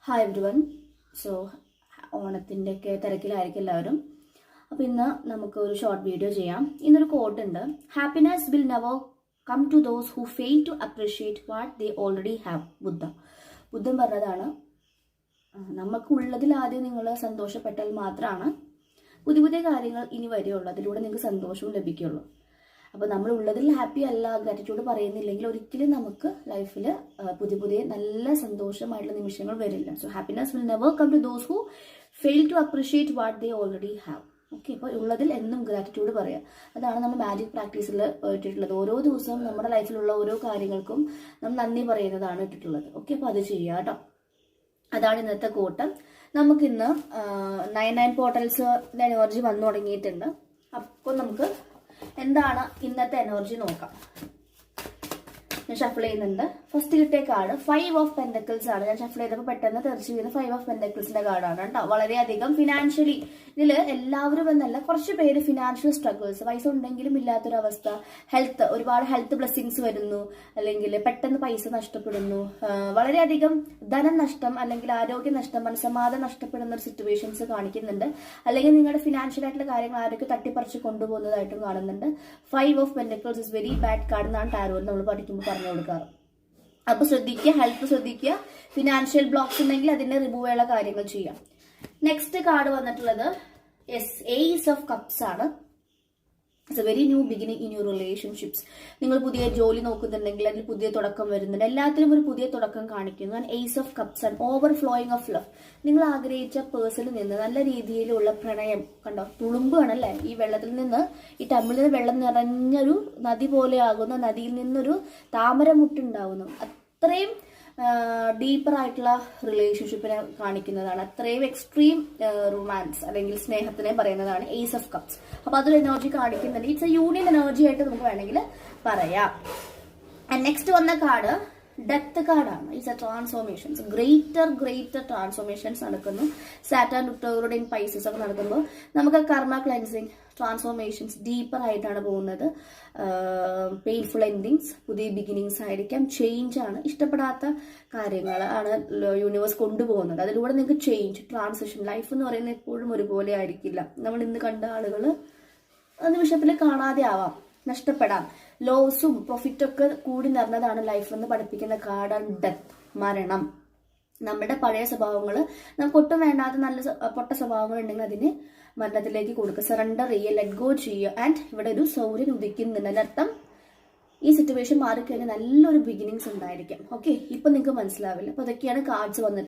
Hi every one. So ഓണത്തിൻ്റെയൊക്കെ തിരക്കിലായിരിക്കും എല്ലാവരും. അപ്പോൾ ഇന്ന് നമുക്ക് ഒരു ഷോർട്ട് വീഡിയോ ചെയ്യാം. ഇന്നൊരു കോട്ട് ഉണ്ട്. Happiness will never come to those who fail to appreciate what they already have. ബുദ്ധൻ പറഞ്ഞതാണ്. നമുക്കുള്ളതിൽ ആദ്യം നിങ്ങൾ സന്തോഷപ്പെട്ടാൽ മാത്രമാണ് പുതിയ പുതിയ കാര്യങ്ങൾ ഇനി വരികയുള്ളൂ. അതിലൂടെ നിങ്ങൾക്ക് സന്തോഷവും ലഭിക്കുകയുള്ളൂ. അപ്പോൾ നമ്മൾ ഉള്ളതിൽ ഹാപ്പി അല്ല, ഗ്രാറ്റിറ്റ്യൂഡ് പറയുന്നില്ലെങ്കിൽ ഒരിക്കലും നമുക്ക് ലൈഫിൽ പുതിയ നല്ല സന്തോഷമായിട്ടുള്ള നിമിഷങ്ങൾ വരില്ല. So happiness will never come to those who fail to appreciate what they already have. Okay, അപ്പോൾ ഉള്ളതിൽ എന്നും ഗ്രാറ്റിറ്റ്യൂഡ് പറയാം. അതാണ് നമ്മൾ മാജിക് പ്രാക്ടീസിൽ ഇട്ടിട്ടുള്ളത്. ഓരോ ദിവസവും നമ്മുടെ ലൈഫിലുള്ള ഓരോ കാര്യങ്ങൾക്കും നമ്മൾ നന്ദി പറയുന്നതാണ് ഇട്ടിട്ടുള്ളത്. ഓക്കെ, അപ്പോൾ അത് ചെയ്യുക കേട്ടോ. അതാണ് ഇന്നത്തെ കോട്ട്. നമുക്കിന്ന് 99 പോർട്ടൽസിൻ്റെ എനർജി വന്നു തുടങ്ങിയിട്ടുണ്ട്. അപ്പോൾ നമുക്ക് എന്താണ് ഇന്നത്തെ എനർജി നോക്കാം. ഞാൻ ഷഫിൾ ചെയ്യുന്നുണ്ട്. ഫസ്റ്റ് കിട്ടിയ കാർഡ് 5 ഓഫ് പെന്റക്കിൾസ് ആണ്. ഞാൻ ഷഫിൾ ചെയ്തപ്പോൾ പെട്ടെന്ന് തെറിച്ച് വീഴുന്ന 5 ഓഫ് പെന്റക്കിൾസിന്റെ കാർഡാണ് കേട്ടോ. വളരെയധികം ഫിനാൻഷ്യലി ഇതിൽ എല്ലാവരും എന്നല്ല, കുറച്ച് പേര് ഫിനാൻഷ്യൽ സ്ട്രഗിൾസ്, പൈസ ഉണ്ടെങ്കിലും ഇല്ലാത്തൊരവസ്ഥ, ഹെൽത്ത്, ഒരുപാട് ഹെൽത്ത് ബ്ലെസ്സിങ്സ് വരുന്നു, അല്ലെങ്കിൽ പെട്ടെന്ന് പൈസ നഷ്ടപ്പെടുന്നു, വളരെയധികം ധനം നഷ്ടം, അല്ലെങ്കിൽ ആരോഗ്യ നഷ്ടം, മനസ്സമാധാനം നഷ്ടപ്പെടുന്ന ഒരു സിറ്റുവേഷൻസ് കാണിക്കുന്നുണ്ട്. അല്ലെങ്കിൽ നിങ്ങളുടെ ഫിനാൻഷ്യൽ ആയിട്ടുള്ള കാര്യങ്ങൾ ആരൊക്കെ തട്ടിപ്പറിച്ച് കൊണ്ടുപോകുന്നതായിട്ടും കാണുന്നുണ്ട്. 5 of pentacles is very bad card എന്നാണ് ടാരോയിൽ നമ്മൾ പഠിക്കുമ്പോൾ പറഞ്ഞു കൊടുക്കാറ്. അപ്പൊ ശ്രദ്ധിക്കുക, ഹെൽത്ത് ശ്രദ്ധിക്കുക. ഫിനാൻഷ്യൽ ബ്ലോക്സ് ഉണ്ടെങ്കിൽ അതിന്റെ റിമൂവ് ചെയ്യാനുള്ള കാര്യങ്ങൾ ചെയ്യാം. നെക്സ്റ്റ് കാർഡ് വന്നിട്ടുള്ളത് ഏസ് ഓഫ് കപ്സ് ആണ്. It's A very new beginning in your relationships. നിങ്ങൾ പുതിയ ജോലി നോക്കുന്നുണ്ടെങ്കിൽ അതിൽ പുതിയ തുടക്കം വരുന്നുണ്ട്. എല്ലാത്തിലും ഒരു പുതിയ തുടക്കം കാണിക്കുന്നു. And ace of cups and overflowing of love. നിങ്ങൾ ആഗ്രഹിച്ച പേഴ്സണിൽ നിന്ന് നല്ല രീതിയിലുള്ള പ്രണയം കണ്ടോ, തുളുമ്പാണല്ലേ ഈ വെള്ളത്തിൽ നിന്ന്. ഈ ടമ്മിൽ നിന്ന് വെള്ളം നിറഞ്ഞൊരു നദി പോലെ ആകുന്ന നദിയിൽ നിന്നൊരു താമരമുട്ടുണ്ടാവുന്നു. അത്രയും ഡീപ്പർ ആയിട്ടുള്ള റിലേഷൻഷിപ്പിനെ കാണിക്കുന്നതാണ്. അത്രയും എക്സ്ട്രീം റൊമാൻസ് അല്ലെങ്കിൽ സ്നേഹത്തിനെ പറയുന്നതാണ് ഏസ് ഓഫ് കപ്സ്. അപ്പൊ അതൊരു എനർജി കാണിക്കുന്നുണ്ട്. ഇറ്റ്സ് എ യൂണിയൻ എനർജി ആയിട്ട് നമുക്ക് വേണമെങ്കിൽ പറയാം. ആൻഡ് നെക്സ്റ്റ് വന്ന കാർഡ് ഡെത്ത് കാർഡാണ്. It's A transformations. Greater transformations നടക്കുന്നു. സാറ്റർൻ റിട്രോഗ്രേഡ് പൈസസ് ഒക്കെ നടക്കുമ്പോൾ നമുക്ക് കർമ്മ ക്ലെൻസിങ്, ട്രാൻസ്ഫോർമേഷൻസ് ഡീപ്പർ ആയിട്ടാണ് പോകുന്നത്. പെയിൻഫുൾ എൻഡിങ്സ്, പുതിയ ബിഗിനിങ്സ് ആയിരിക്കാം. ചേഞ്ച് ആണ്, ഇഷ്ടപ്പെടാത്ത കാര്യങ്ങൾ ആണ് യൂണിവേഴ്സ് കൊണ്ടുപോകുന്നത്. അതിലൂടെ നിങ്ങൾക്ക് ചേഞ്ച്, ട്രാൻസിഷൻ. ലൈഫ് എന്ന് പറയുന്നത് എപ്പോഴും ഒരുപോലെ ആയിരിക്കില്ല. നമ്മൾ ഇന്ന് കണ്ട ആളുകൾ നിമിഷത്തിൽ കാണാതെ ആവാം, നഷ്ടപ്പെടാം. ലോസും പ്രോഫിറ്റും ഒക്കെ കൂടി നിറഞ്ഞതാണ് ലൈഫ് എന്ന് പഠിപ്പിക്കുന്ന കാർഡാണ് ഡെത്ത്, മരണം. നമ്മുടെ പഴയ സ്വഭാവങ്ങൾ, നമുക്ക് ഒട്ടും വേണ്ടാത്ത നല്ല പൊട്ട സ്വഭാവങ്ങൾ ഉണ്ടെങ്കിൽ അതിന് മരണത്തിലേക്ക് കൊടുക്കുക. സറണ്ടർ ചെയ്യുക, ലെറ്റ് ഗോ ചെയ്യുക. ആൻഡ് ഇവിടെ ഒരു സൗര്യൻ ഉദിക്കുന്നുണ്ട്. അതിനർത്ഥം ഈ സിറ്റുവേഷൻ മാറിക്കഴിഞ്ഞാൽ നല്ലൊരു ബിഗിനിങ്സ് ഉണ്ടായിരിക്കും. ഓക്കെ, ഇപ്പൊ നിങ്ങൾക്ക് മനസ്സിലാവില്ല. അപ്പൊ അതൊക്കെയാണ് കാർഡ്സ് വന്നിട്ട്